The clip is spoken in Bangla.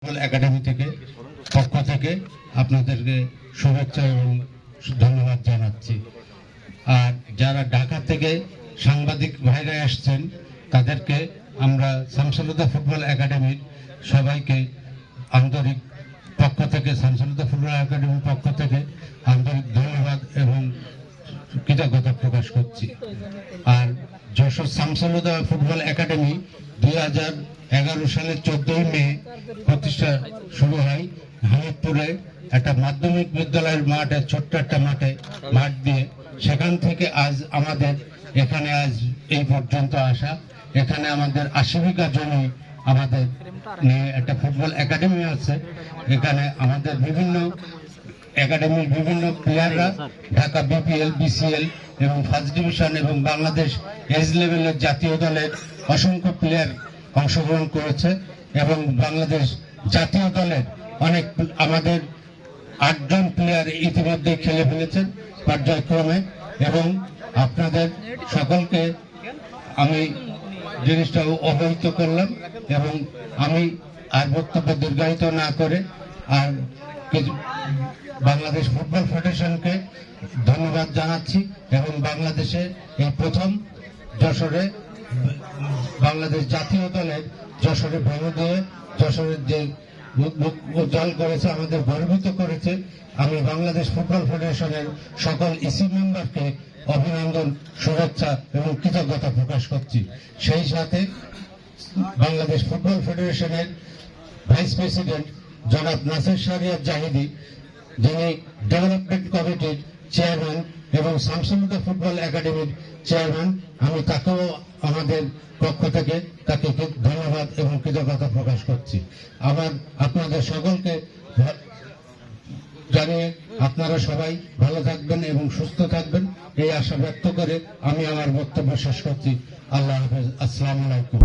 একাডেমি থেকে পক্ষ থেকে আপনাদেরকে শুভেচ্ছা এবং ধন্যবাদ জানাচ্ছি। আর যারা ঢাকা থেকে সাংবাদিক ভাইরা আসছেন তাদেরকে আমরা শামসুলহুদা ফুটবল একাডেমির সবাইকে আন্তরিক পক্ষ থেকে শামসুলহুদা ফুটবল একাডেমির পক্ষ থেকে আন্তরিক ধন্যবাদ এবং কৃতজ্ঞতা প্রকাশ করছি। আর যশোর শামসুলহুদা ফুটবল একাডেমি 2011 সালের 14 মে প্রতিষ্ঠা শুরু হয় হামিদপুরে একটা মাধ্যমিক বিদ্যালয়ের মাঠে, ছোট্ট একটা মাঠ দিয়ে। সেখান থেকে আজ আমাদের এখানে আজ এই পর্যন্ত আসা। এখানে আমাদের 80 বিঘা জমি আমাদের নিয়ে একটা ফুটবল একাডেমি আছে। এখানে আমাদের বিভিন্ন একাডেমির বিভিন্ন প্লেয়াররা ঢাকা বিপিএল, বিসিএল এবং ফার্স্ট ডিভিশন এবং বাংলাদেশ এজ লেভেলের জাতীয় দলের অসংখ্য প্লেয়ার অংশগ্রহণ করেছে এবং বাংলাদেশ জাতীয় দলের অনেক আমাদের 8 জন প্লেয়ার ইতিমধ্যে খেলে ফেলেছেন পর্যায়ক্রমে। এবং আপনাদের সকলকে আমি জিনিসটা অবহিত করলাম এবং আমি আর বক্তব্য দীর্ঘায়িত না করে আর বাংলাদেশ ফুটবল ফেডারেশনকে ধন্যবাদ জানাচ্ছি এবং বাংলাদেশে এই প্রথম যশোরে বাংলাদেশ জাতীয় দলের যশোরে ভেঙে দিয়ে যশোরের যে উজ্জ্বল করেছে, আমাদের গর্বিত করেছে। আমি বাংলাদেশ ফুটবল ফেডারেশনের সকল ইসি মেম্বারকে অভিনন্দন, শুভেচ্ছা এবং কৃতজ্ঞতা প্রকাশ করছি। সেই সাথে বাংলাদেশ ফুটবল ফেডারেশনের ভাইস প্রেসিডেন্ট জনাব নাসির শাহরিয়ার জাহিদি, যিনি ডেভেলপমেন্ট কমিটির চেয়ারম্যান এবং শামসুলহুদা ফুটবল একাডেমির চেয়ারম্যান, আমি তাকেও আমাদের পক্ষ থেকে তাকে ধন্যবাদ এবং কৃতজ্ঞতা প্রকাশ করছি। আপনাদের সকলকে জানিয়ে আপনারা সবাই ভালো থাকবেন এবং সুস্থ থাকবেন এই আশা ব্যক্ত করে আমি আমার বক্তব্য শেষ করছি। আল্লাহ হাফেজ। আসসালামু আলাইকুম।